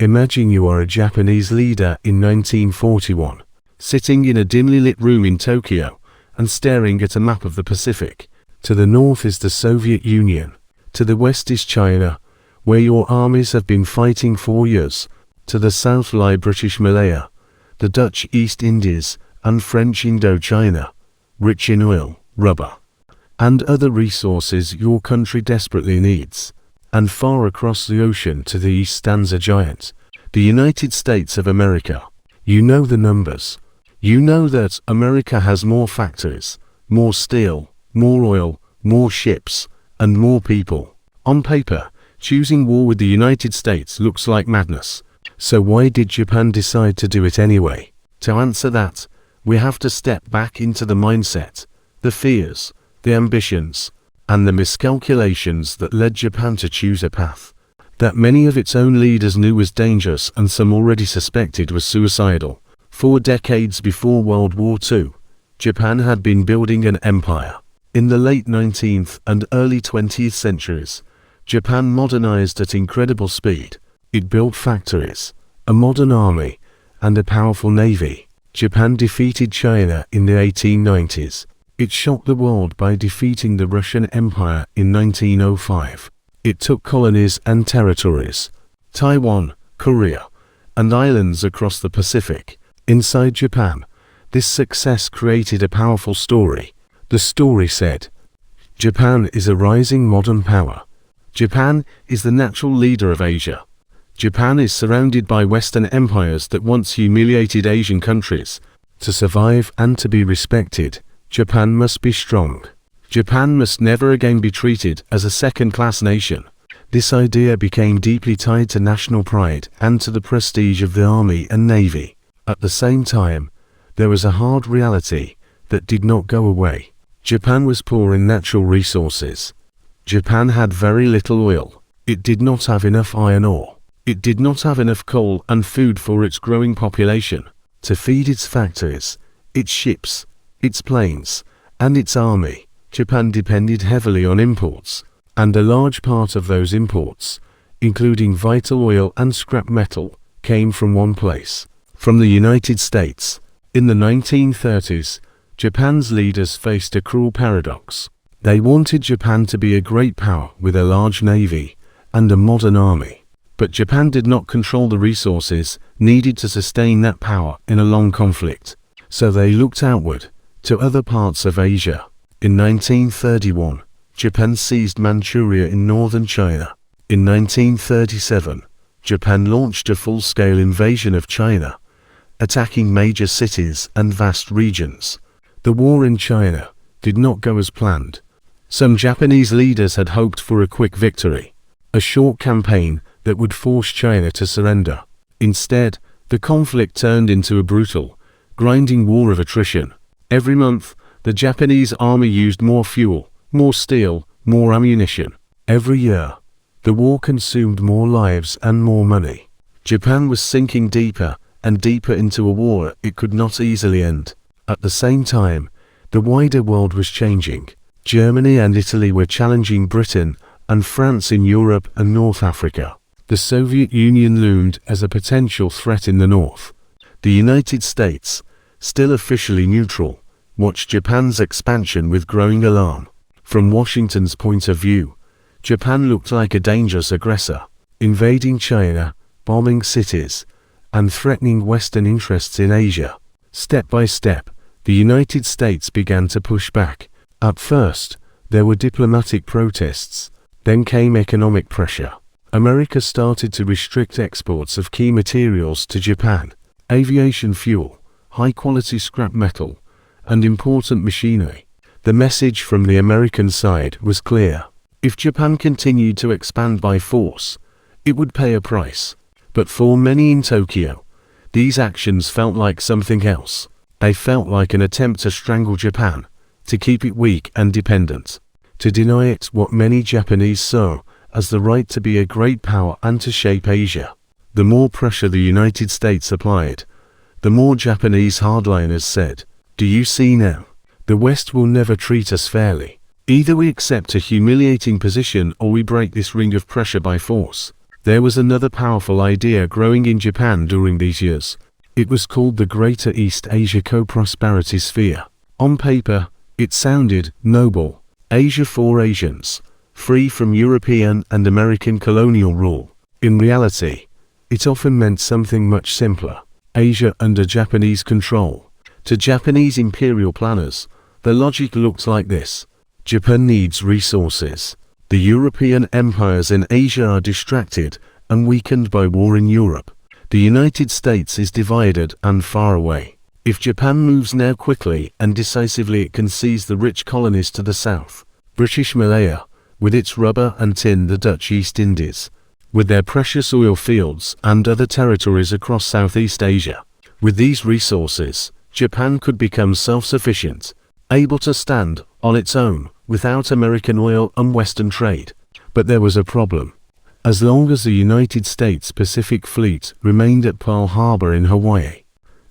Imagine you are a Japanese leader in 1941, sitting in a dimly lit room in Tokyo and staring at a map of the Pacific. To the north is the Soviet Union. To the west is China, where your armies have been fighting for years. To the south lie British Malaya, the Dutch East Indies, and French Indochina, rich in oil, rubber, and other resources your country desperately needs. And far across the ocean to the east stands a giant, the United States of America. You know the numbers. You know that America has more factories, more steel, more oil, more ships, and more people. On paper, choosing war with the United States looks like madness. So why did Japan decide to do it anyway? To answer that, we have to step back into the mindset, the fears, the ambitions, and the miscalculations that led Japan to choose a path that many of its own leaders knew was dangerous and some already suspected was suicidal. 4 decades before World War II, Japan had been building an empire. In the late 19th and early 20th centuries, Japan modernized at incredible speed. It built factories, a modern army, and a powerful navy. Japan defeated China in the 1890s. It shocked the world by defeating the Russian Empire in 1905. It took colonies and territories, Taiwan, Korea, and islands across the Pacific. Inside Japan, this success created a powerful story. The story said, Japan is a rising modern power. Japan is the natural leader of Asia. Japan is surrounded by Western empires that once humiliated Asian countries. To survive and to be respected, Japan must be strong. Japan must never again be treated as a second-class nation. This idea became deeply tied to national pride and to the prestige of the army and navy. At the same time, there was a hard reality that did not go away. Japan was poor in natural resources. Japan had very little oil. It did not have enough iron ore. It did not have enough coal and food for its growing population. To feed its factories, its ships, its planes, and its army, Japan depended heavily on imports, and a large part of those imports, including vital oil and scrap metal, came from one place, from the United States. In the 1930s, Japan's leaders faced a cruel paradox. They wanted Japan to be a great power with a large navy and a modern army. But Japan did not control the resources needed to sustain that power in a long conflict. So they looked outward, to other parts of Asia. In 1931, Japan seized Manchuria in northern China. In 1937, Japan launched a full-scale invasion of China, attacking major cities and vast regions. The war in China did not go as planned. Some Japanese leaders had hoped for a quick victory, a short campaign that would force China to surrender. Instead, the conflict turned into a brutal, grinding war of attrition. Every month, the Japanese army used more fuel, more steel, more ammunition. Every year, the war consumed more lives and more money. Japan was sinking deeper and deeper into a war it could not easily end. At the same time, the wider world was changing. Germany and Italy were challenging Britain and France in Europe and North Africa. The Soviet Union loomed as a potential threat in the north. The United States, still officially neutral, watched Japan's expansion with growing alarm. From Washington's point of view, Japan looked like a dangerous aggressor, invading China, bombing cities, and threatening Western interests in Asia. Step by step, the United States began to push back. At first, there were diplomatic protests. Then came economic pressure. America started to restrict exports of key materials to Japan: aviation fuel, high-quality scrap metal, and important machinery. The message from the American side was clear. If Japan continued to expand by force, it would pay a price. But for many in Tokyo, these actions felt like something else. They felt like an attempt to strangle Japan, to keep it weak and dependent, to deny it what many Japanese saw as the right to be a great power and to shape Asia. The more pressure the United States applied, the more Japanese hardliners said, "Do you see now? The West will never treat us fairly. Either we accept a humiliating position or we break this ring of pressure by force." There was another powerful idea growing in Japan during these years. It was called the Greater East Asia Co-Prosperity Sphere. On paper, it sounded noble. Asia for Asians, free from European and American colonial rule. In reality, it often meant something much simpler. Asia under Japanese control. To Japanese imperial planners, the logic looked like this. Japan needs resources. The European empires in Asia are distracted and weakened by war in Europe. The United States is divided and far away. If Japan moves now quickly and decisively, it can seize the rich colonies to the south. British Malaya, with its rubber and tin, the Dutch East Indies, with their precious oil fields and other territories across Southeast Asia. With these resources, Japan could become self-sufficient, able to stand on its own without American oil and Western trade. But there was a problem. As long as the United States Pacific Fleet remained at Pearl Harbor in Hawaii,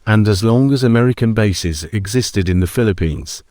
and as long as American bases existed in the Philippines,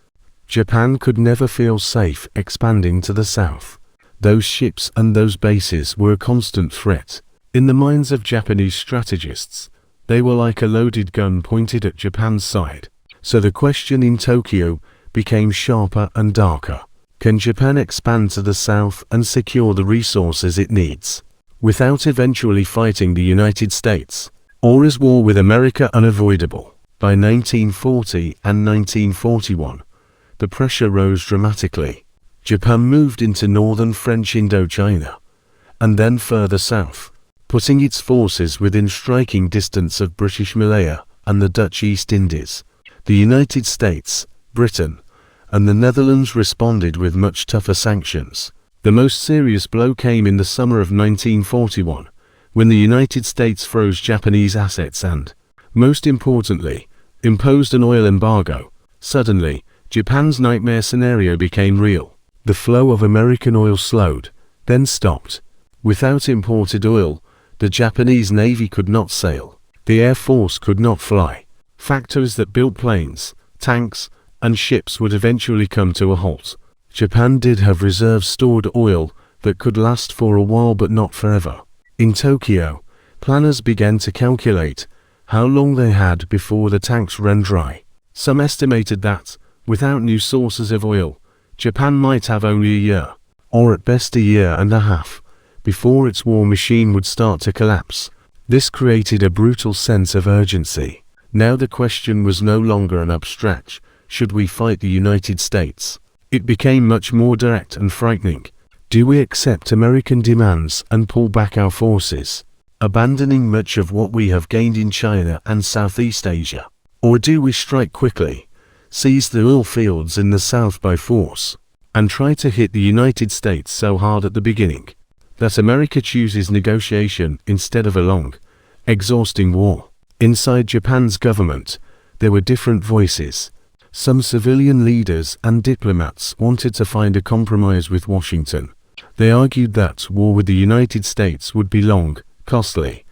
Japan could never feel safe expanding to the south. Those ships and those bases were a constant threat. In the minds of Japanese strategists, they were like a loaded gun pointed at Japan's side. So the question in Tokyo became sharper and darker. Can Japan expand to the south and secure the resources it needs, without eventually fighting the United States? Or is war with America unavoidable? By 1940 and 1941, the pressure rose dramatically. Japan moved into northern French Indochina, and then further south, putting its forces within striking distance of British Malaya and the Dutch East Indies. The United States, Britain, and the Netherlands responded with much tougher sanctions. The most serious blow came in the summer of 1941, when the United States froze Japanese assets and, most importantly, imposed an oil embargo. Suddenly, Japan's nightmare scenario became real. The flow of American oil slowed, then stopped. Without imported oil, the Japanese Navy could not sail. The Air Force could not fly. Factories that built planes, tanks, and ships would eventually come to a halt. Japan did have reserves stored oil that could last for a while but not forever. In Tokyo, planners began to calculate how long they had before the tanks ran dry. Some estimated that, without new sources of oil, Japan might have only a year, or at best a year and a half, before its war machine would start to collapse. This created a brutal sense of urgency. Now the question was no longer an abstract, should we fight the United States? It became much more direct and frightening. Do we accept American demands and pull back our forces, abandoning much of what we have gained in China and Southeast Asia? Or do we strike quickly, seize the oil fields in the south by force, and try to hit the United States so hard at the beginning that America chooses negotiation instead of a long, exhausting war? Inside Japan's government, there were different voices. Some civilian leaders and diplomats wanted to find a compromise with Washington. They argued that war with the United States would be long, costly,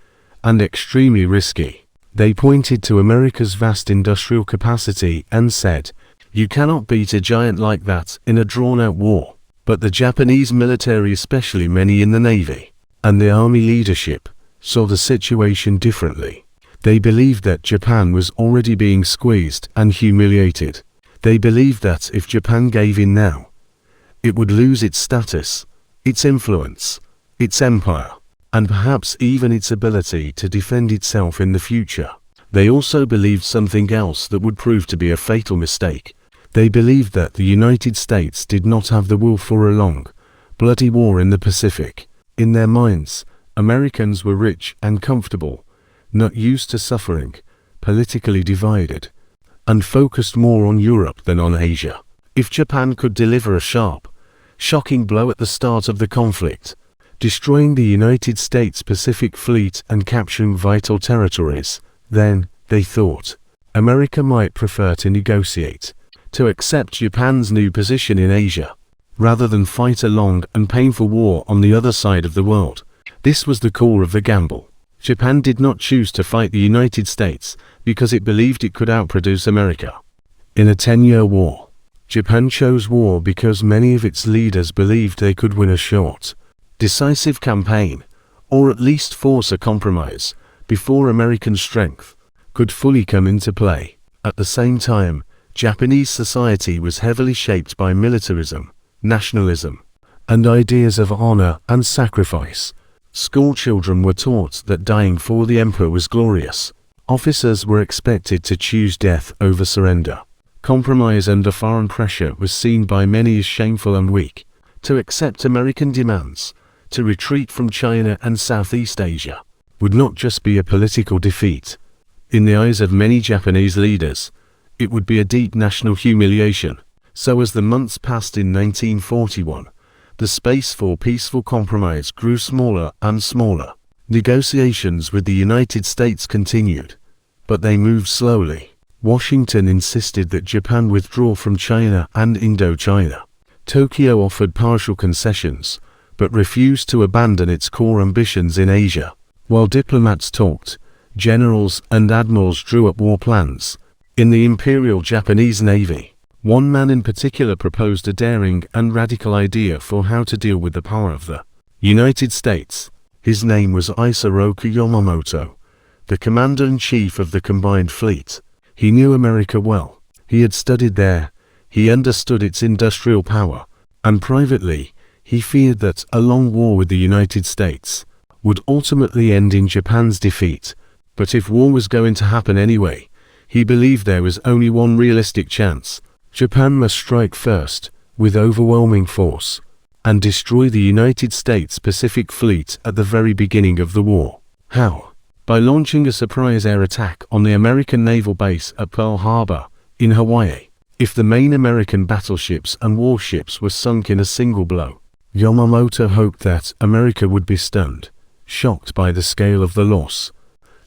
and extremely risky. They pointed to America's vast industrial capacity and said, "You cannot beat a giant like that in a drawn-out war." But the Japanese military, especially many in the Navy and the army leadership, saw the situation differently. They believed that Japan was already being squeezed and humiliated. They believed that if Japan gave in now, it would lose its status, its influence, its empire, and perhaps even its ability to defend itself in the future. They also believed something else that would prove to be a fatal mistake. They believed that the United States did not have the will for a long, bloody war in the Pacific. In their minds, Americans were rich and comfortable, not used to suffering, politically divided, and focused more on Europe than on Asia. If Japan could deliver a sharp, shocking blow at the start of the conflict, destroying the United States Pacific Fleet and capturing vital territories, then, they thought, America might prefer to negotiate, to accept Japan's new position in Asia, rather than fight a long and painful war on the other side of the world. This was the core of the gamble. Japan did not choose to fight the United States because it believed it could outproduce America in a 10-year war. Japan chose war because many of its leaders believed they could win a short, decisive campaign or at least force a compromise, before American strength could fully come into play. At the same time, Japanese society was heavily shaped by militarism, nationalism, and ideas of honor and sacrifice. School children were taught that dying for the emperor was glorious. Officers were expected to choose death over surrender. Compromise under foreign pressure was seen by many as shameful and weak. To accept American demands, to retreat from China and Southeast Asia, would not just be a political defeat. In the eyes of many Japanese leaders, it would be a deep national humiliation. So as the months passed in 1941, the space for peaceful compromise grew smaller and smaller. Negotiations with the United States continued, but they moved slowly. Washington insisted that Japan withdraw from China and Indochina. Tokyo offered partial concessions, but refused to abandon its core ambitions in Asia. While diplomats talked, generals and admirals drew up war plans. In the Imperial Japanese Navy, one man in particular proposed a daring and radical idea for how to deal with the power of the United States. His name was Isoroku Yamamoto, the commander-in-chief of the Combined Fleet. He knew America well. He had studied there, he understood its industrial power, and privately, he feared that a long war with the United States would ultimately end in Japan's defeat. But if war was going to happen anyway, he believed there was only one realistic chance. Japan must strike first, with overwhelming force, and destroy the United States Pacific Fleet at the very beginning of the war. How? By launching a surprise air attack on the American naval base at Pearl Harbor, in Hawaii. If the main American battleships and warships were sunk in a single blow, Yamamoto hoped that America would be stunned, shocked by the scale of the loss,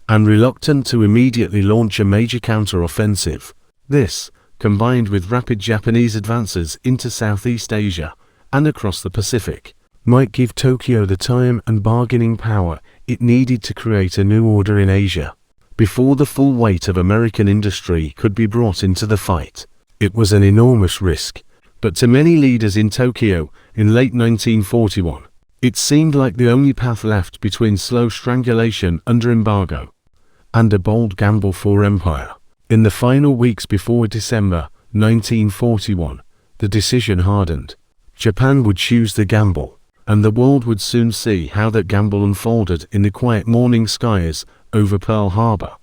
and reluctant to immediately launch a major counter-offensive. This, combined with rapid Japanese advances into Southeast Asia and across the Pacific, might give Tokyo the time and bargaining power it needed to create a new order in Asia, before the full weight of American industry could be brought into the fight. It was an enormous risk, but to many leaders in Tokyo in late 1941, it seemed like the only path left between slow strangulation under embargo and a bold gamble for empire. In the final weeks before December 1941, the decision hardened. Japan would choose the gamble, and the world would soon see how that gamble unfolded in the quiet morning skies over Pearl Harbor.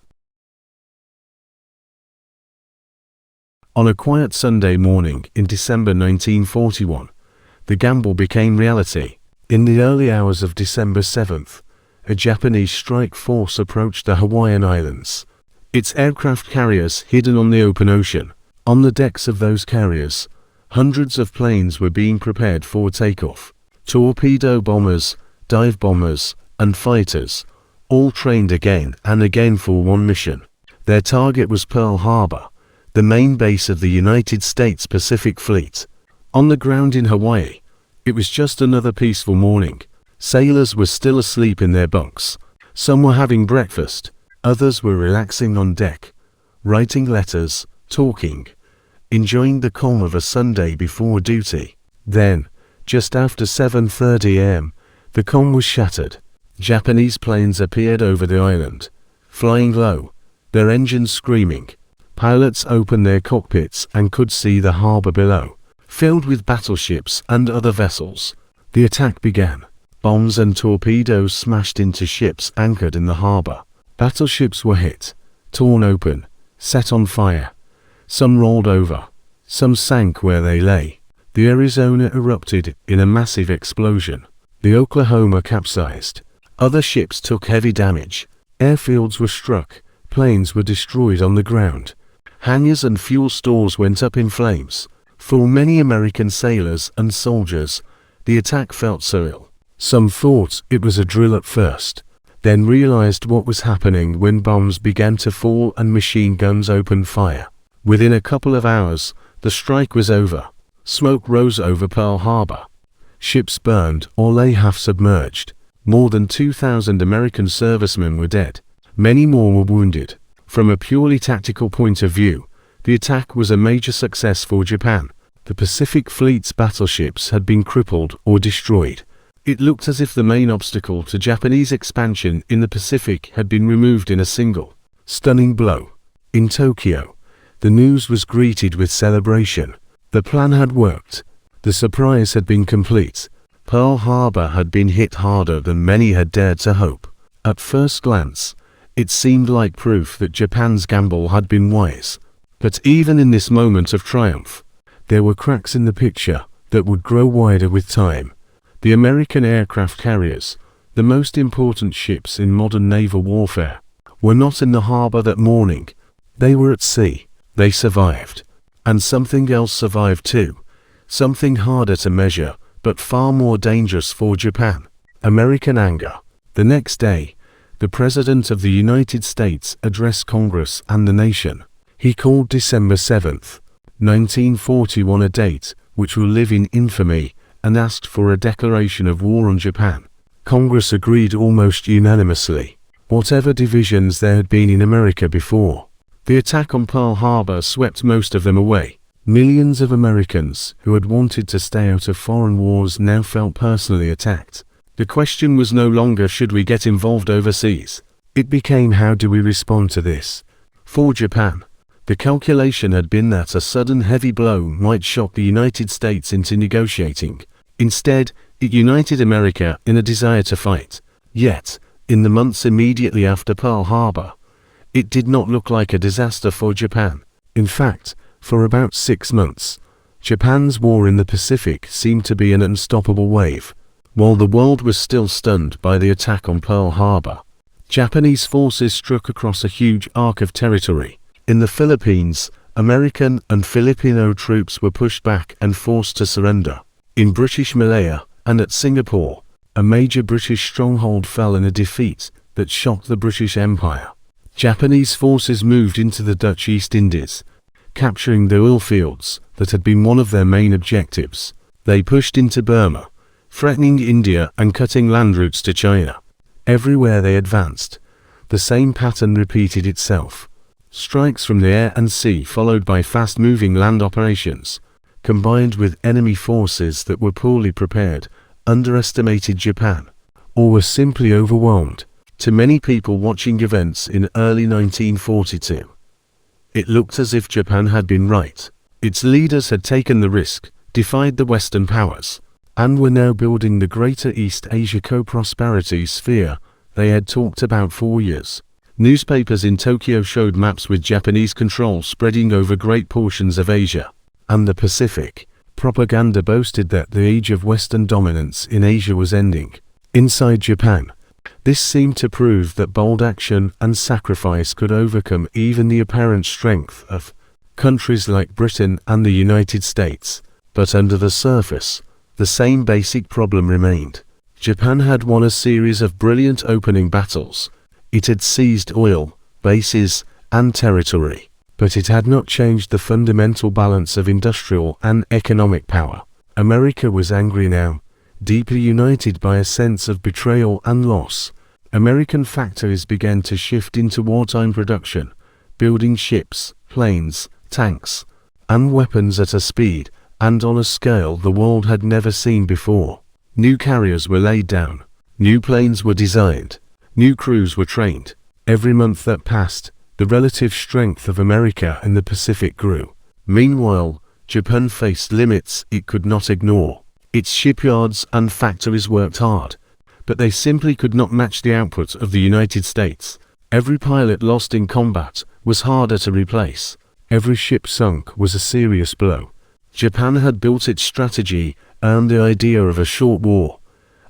On a quiet Sunday morning in December 1941, the gamble became reality. In the early hours of December 7th, a Japanese strike force approached the Hawaiian Islands. Its aircraft carriers hidden on the open ocean. On the decks of those carriers, hundreds of planes were being prepared for takeoff. Torpedo bombers, dive bombers, and fighters, all trained again and again for one mission. Their target was Pearl Harbor, the main base of the United States Pacific Fleet. On the ground in Hawaii, it was just another peaceful morning. Sailors were still asleep in their bunks. Some were having breakfast, others were relaxing on deck, writing letters, talking, enjoying the calm of a Sunday before duty. Then, just after 7:30 a.m., the calm was shattered. Japanese planes appeared over the island, flying low, their engines screaming. Pilots opened their cockpits and could see the harbor below, filled with battleships and other vessels. The attack began. Bombs and torpedoes smashed into ships anchored in the harbor. Battleships were hit, torn open, set on fire. Some rolled over, some sank where they lay. The Arizona erupted in a massive explosion. The Oklahoma capsized. Other ships took heavy damage. Airfields were struck, planes were destroyed on the ground. Hangars and fuel stores went up in flames. For many American sailors and soldiers, the attack felt surreal. Some thought it was a drill at first, then realized what was happening when bombs began to fall and machine guns opened fire. Within a couple of hours, the strike was over. Smoke rose over Pearl Harbor. Ships burned or lay half submerged. More than 2,000 American servicemen were dead. Many more were wounded. From a purely tactical point of view, the attack was a major success for Japan. The Pacific Fleet's battleships had been crippled or destroyed. It looked as if the main obstacle to Japanese expansion in the Pacific had been removed in a single, stunning blow. In Tokyo, the news was greeted with celebration. The plan had worked. The surprise had been complete. Pearl Harbor had been hit harder than many had dared to hope. At first glance, it seemed like proof that Japan's gamble had been wise. But even in this moment of triumph, there were cracks in the picture that would grow wider with time. The American aircraft carriers, the most important ships in modern naval warfare, were not in the harbor that morning. They were at sea. They survived. And something else survived too. Something harder to measure, but far more dangerous for Japan. American anger. The next day, the President of the United States addressed Congress and the nation. He called December 7th, 1941 a date which will live in infamy, and asked for a declaration of war on Japan. Congress agreed almost unanimously, whatever divisions there had been in America before. The attack on Pearl Harbor swept most of them away. Millions of Americans who had wanted to stay out of foreign wars now felt personally attacked. The question was no longer should we get involved overseas. It became how do we respond to this? For Japan, the calculation had been that a sudden heavy blow might shock the United States into negotiating. Instead, it united America in a desire to fight. Yet, in the months immediately after Pearl Harbor, it did not look like a disaster for Japan. In fact, for about 6 months, Japan's war in the Pacific seemed to be an unstoppable wave. While the world was still stunned by the attack on Pearl Harbor, Japanese forces struck across a huge arc of territory. In the Philippines, American and Filipino troops were pushed back and forced to surrender. In British Malaya and at Singapore, a major British stronghold fell in a defeat that shocked the British Empire. Japanese forces moved into the Dutch East Indies, capturing the oil fields that had been one of their main objectives. They pushed into Burma, threatening India and cutting land routes to China. Everywhere they advanced, the same pattern repeated itself. Strikes from the air and sea followed by fast-moving land operations, combined with enemy forces that were poorly prepared, underestimated Japan, or were simply overwhelmed. To many people watching events in early 1942, it looked as if Japan had been right. Its leaders had taken the risk, defied the Western powers, and were now building the Greater East Asia co-prosperity sphere they had talked about for years. Newspapers in Tokyo showed maps with Japanese control spreading over great portions of Asia and the Pacific. Propaganda boasted that the age of Western dominance in Asia was ending. Inside Japan, this seemed to prove that bold action and sacrifice could overcome even the apparent strength of countries like Britain and the United States. But under the surface, the same basic problem remained. Japan had won a series of brilliant opening battles. It had seized oil, bases, and territory, but it had not changed the fundamental balance of industrial and economic power. America was angry now, deeply united by a sense of betrayal and loss. American factories began to shift into wartime production, building ships, planes, tanks, and weapons at a speed and on a scale the world had never seen before. New carriers were laid down, new planes were designed, new crews were trained. Every month that passed, the relative strength of America in the Pacific grew. Meanwhile, Japan faced limits it could not ignore. Its shipyards and factories worked hard, but they simply could not match the output of the United States. Every pilot lost in combat was harder to replace. Every ship sunk was a serious blow. Japan had built its strategy around the idea of a short war,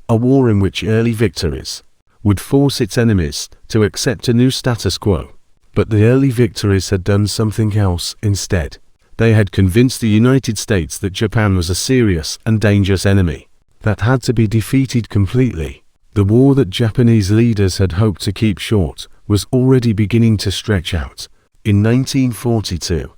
a war in which early victories would force its enemies to accept a new status quo. But the early victories had done something else instead. They had convinced the United States that Japan was a serious and dangerous enemy that had to be defeated completely. The war that Japanese leaders had hoped to keep short was already beginning to stretch out. In 1942,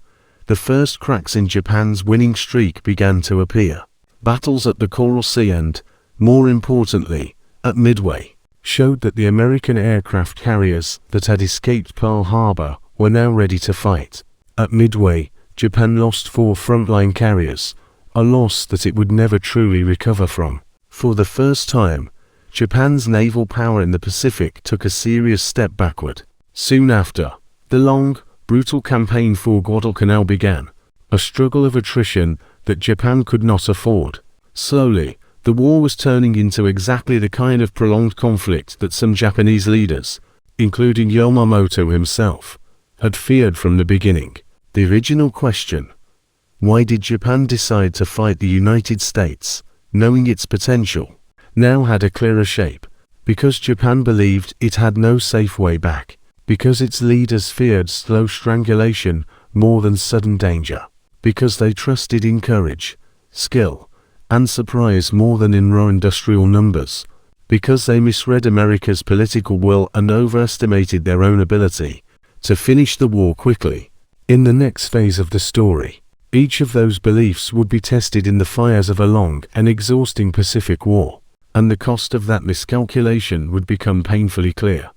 the first cracks in Japan's winning streak began to appear. Battles at the Coral Sea and, more importantly, at Midway, showed that the American aircraft carriers that had escaped Pearl Harbor were now ready to fight. At Midway, Japan lost 4 frontline carriers, a loss that it would never truly recover from. For the first time, Japan's naval power in the Pacific took a serious step backward. Soon after, the long, brutal campaign for Guadalcanal began, a struggle of attrition that Japan could not afford. Slowly, the war was turning into exactly the kind of prolonged conflict that some Japanese leaders, including Yamamoto himself, had feared from the beginning. The original question, why did Japan decide to fight the United States, knowing its potential, now had a clearer shape. Because Japan believed it had no safe way back. Because its leaders feared slow strangulation more than sudden danger. Because they trusted in courage, skill, and surprise more than in raw industrial numbers. Because they misread America's political will and overestimated their own ability to finish the war quickly. In the next phase of the story, each of those beliefs would be tested in the fires of a long and exhausting Pacific War, and the cost of that miscalculation would become painfully clear.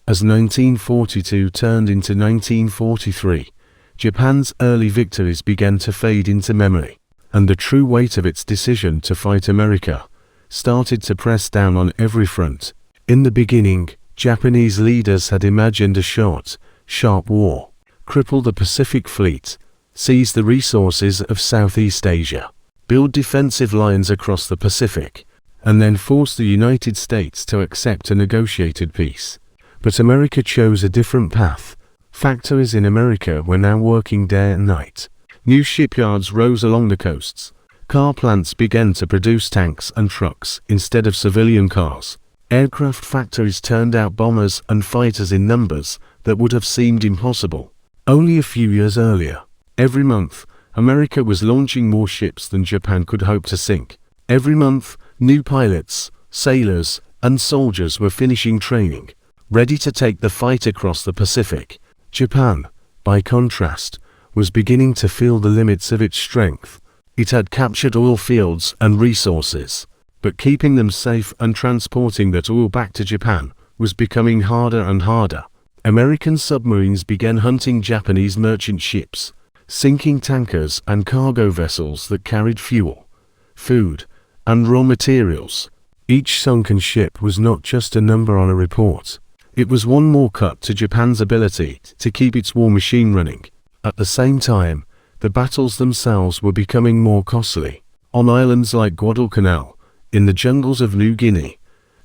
As 1942 turned into 1943, Japan's early victories began to fade into memory, and the true weight of its decision to fight America started to press down on every front. In the beginning, Japanese leaders had imagined a short, sharp war, cripple the Pacific Fleet, seize the resources of Southeast Asia, build defensive lines across the Pacific, and then force the United States to accept a negotiated peace. But America chose a different path. Factories in America were now working day and night. New shipyards rose along the coasts. Car plants began to produce tanks and trucks instead of civilian cars. Aircraft factories turned out bombers and fighters in numbers that would have seemed impossible only a few years earlier. Every month, America was launching more ships than Japan could hope to sink. Every month, new pilots, sailors, and soldiers were finishing training, ready to take the fight across the Pacific. Japan, by contrast, was beginning to feel the limits of its strength. It had captured oil fields and resources, but keeping them safe and transporting that oil back to Japan was becoming harder and harder. American submarines began hunting Japanese merchant ships, sinking tankers and cargo vessels that carried fuel, food, and raw materials. Each sunken ship was not just a number on a report. It was one more cut to Japan's ability to keep its war machine running. At the same time, the battles themselves were becoming more costly. On islands like Guadalcanal, in the jungles of New Guinea,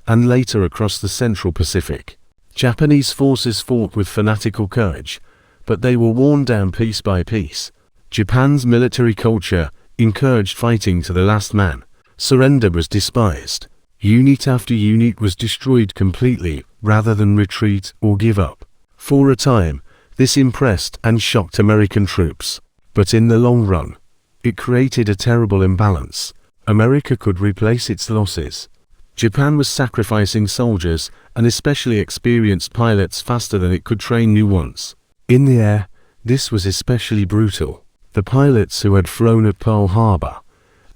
and later across the Central Pacific, Japanese forces fought with fanatical courage, but they were worn down piece by piece. Japan's military culture encouraged fighting to the last man. Surrender was despised. Unit after unit was destroyed completely, rather than retreat or give up. For a time, this impressed and shocked American troops. But in the long run, it created a terrible imbalance. America could replace its losses. Japan was sacrificing soldiers and especially experienced pilots faster than it could train new ones. In the air, this was especially brutal. The pilots who had flown at Pearl Harbor,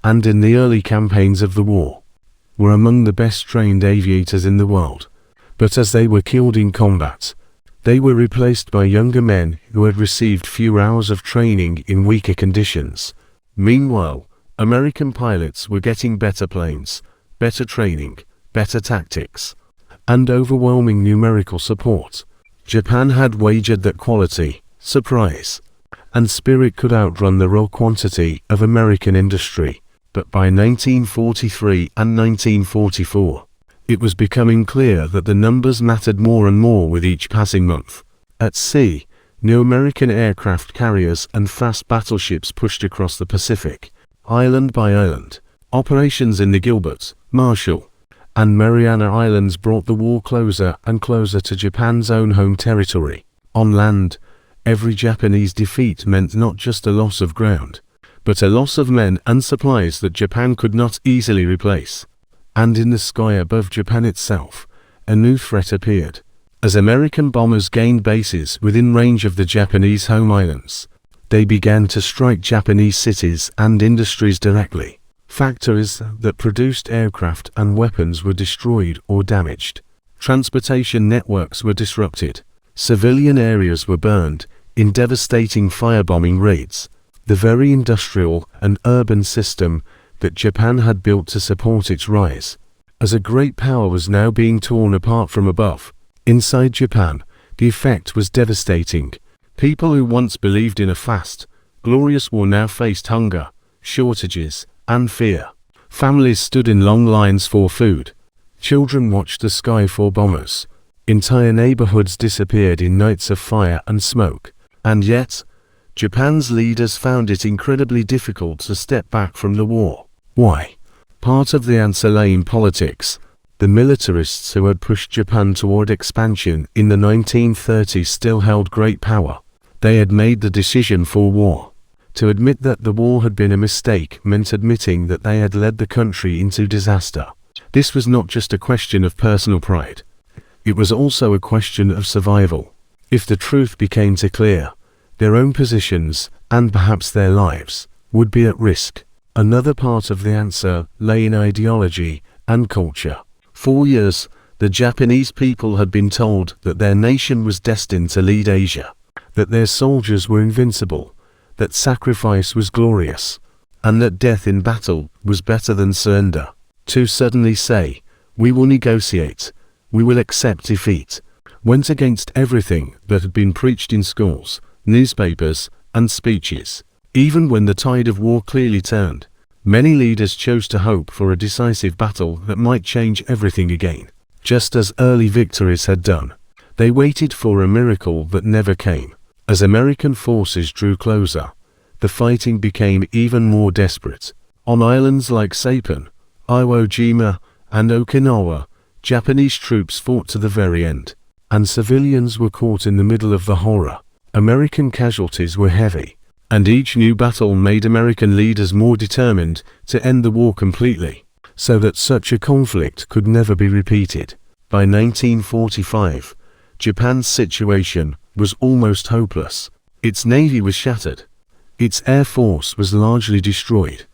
and in the early campaigns of the war, were among the best trained aviators in the world. But as they were killed in combat, they were replaced by younger men who had received few hours of training in weaker conditions. Meanwhile, American pilots were getting better planes, better training, better tactics, and overwhelming numerical support. Japan had wagered that quality, surprise, and spirit could outrun the raw quantity of American industry. But by 1943 and 1944, it was becoming clear that the numbers mattered more and more with each passing month. At sea, new American aircraft carriers and fast battleships pushed across the Pacific, island by island. Operations in the Gilbert, Marshall, and Mariana Islands brought the war closer and closer to Japan's own home territory. On land, every Japanese defeat meant not just a loss of ground, but a loss of men and supplies that Japan could not easily replace. And in the sky above Japan itself, a new threat appeared. As American bombers gained bases within range of the Japanese home islands, they began to strike Japanese cities and industries directly. Factories that produced aircraft and weapons were destroyed or damaged. Transportation networks were disrupted. Civilian areas were burned in devastating firebombing raids. The very industrial and urban system that Japan had built to support its rise, as a great power was now being torn apart from above. Inside Japan, the effect was devastating. People who once believed in a fast, glorious war now faced hunger, shortages, and fear. Families stood in long lines for food. Children watched the sky for bombers. Entire neighborhoods disappeared in nights of fire and smoke. And yet, Japan's leaders found it incredibly difficult to step back from the war. Why? Part of the answer lay in politics. The militarists who had pushed Japan toward expansion in the 1930s still held great power. They had made the decision for war. To admit that the war had been a mistake meant admitting that they had led the country into disaster. This was not just a question of personal pride. It was also a question of survival. If the truth became too clear, their own positions, and perhaps their lives, would be at risk. Another part of the answer lay in ideology and culture. For years, the Japanese people had been told that their nation was destined to lead Asia, that their soldiers were invincible, that sacrifice was glorious, and that death in battle was better than surrender. To suddenly say, "We will negotiate, we will accept defeat," went against everything that had been preached in schools, newspapers, and speeches. Even when the tide of war clearly turned, many leaders chose to hope for a decisive battle that might change everything again. Just as early victories had done, they waited for a miracle that never came. As American forces drew closer, the fighting became even more desperate. On islands like Saipan, Iwo Jima, and Okinawa, Japanese troops fought to the very end, and civilians were caught in the middle of the horror. American casualties were heavy, and each new battle made American leaders more determined to end the war completely, so that such a conflict could never be repeated. By 1945, Japan's situation was almost hopeless. Its navy was shattered. Its air force was largely destroyed.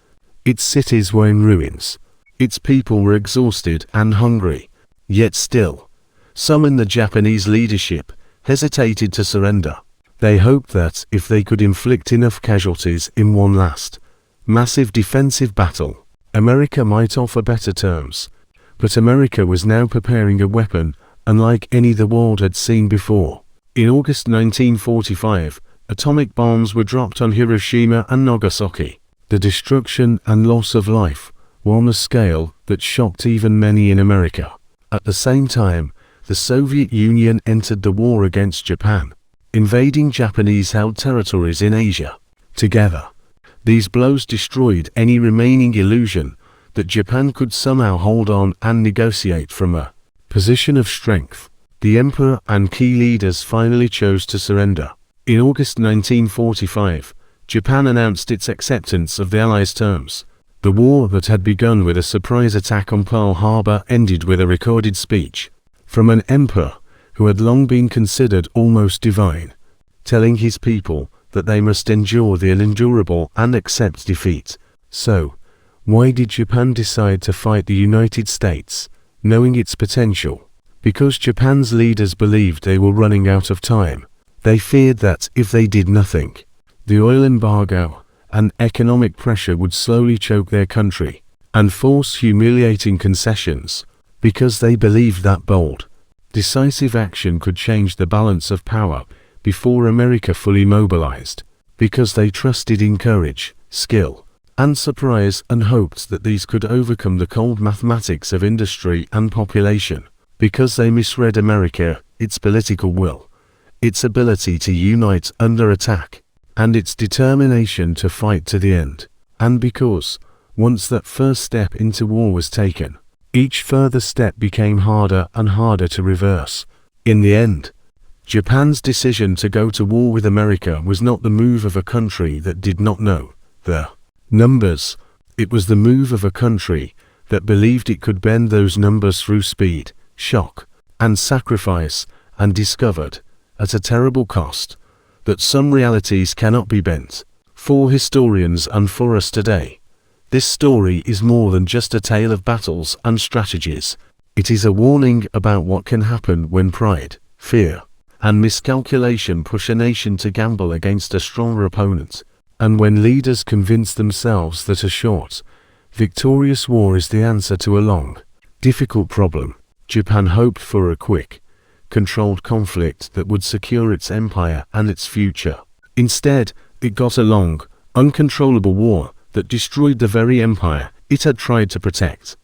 Its cities were in ruins. Its people were exhausted and hungry. Yet still, some in the Japanese leadership hesitated to surrender. They hoped that if they could inflict enough casualties in one last, massive defensive battle, America might offer better terms. But America was now preparing a weapon unlike any the world had seen before. In August 1945, atomic bombs were dropped on Hiroshima and Nagasaki. The destruction and loss of life were on a scale that shocked even many in America. At the same time, the Soviet Union entered the war against Japan, invading Japanese-held territories in Asia. Together, these blows destroyed any remaining illusion that Japan could somehow hold on and negotiate from a position of strength. The emperor and key leaders finally chose to surrender. In August 1945, Japan announced its acceptance of the Allies' terms. The war that had begun with a surprise attack on Pearl Harbor ended with a recorded speech from an emperor who had long been considered almost divine, telling his people that they must endure the unendurable and accept defeat. So, why did Japan decide to fight the United States, knowing its potential? Because Japan's leaders believed they were running out of time. They feared that if they did nothing, the oil embargo and economic pressure would slowly choke their country and force humiliating concessions. Because they believed that bold, decisive action could change the balance of power before America fully mobilized. Because they trusted in courage, skill, and surprise, and hoped that these could overcome the cold mathematics of industry and population. Because they misread America, its political will, its ability to unite under attack, and its determination to fight to the end. And because, once that first step into war was taken, each further step became harder and harder to reverse. In the end, Japan's decision to go to war with America was not the move of a country that did not know the numbers. It was the move of a country that believed it could bend those numbers through speed, shock, and sacrifice, and discovered, at a terrible cost, that some realities cannot be bent. For historians and for us today, this story is more than just a tale of battles and strategies. It is a warning about what can happen when pride, fear, and miscalculation push a nation to gamble against a stronger opponent, and when leaders convince themselves that a short, Victorious war is the answer to a long, difficult problem. Japan hoped for a quick, controlled conflict that would secure its empire and its future. Instead, it got a long, uncontrollable war that destroyed the very empire it had tried to protect.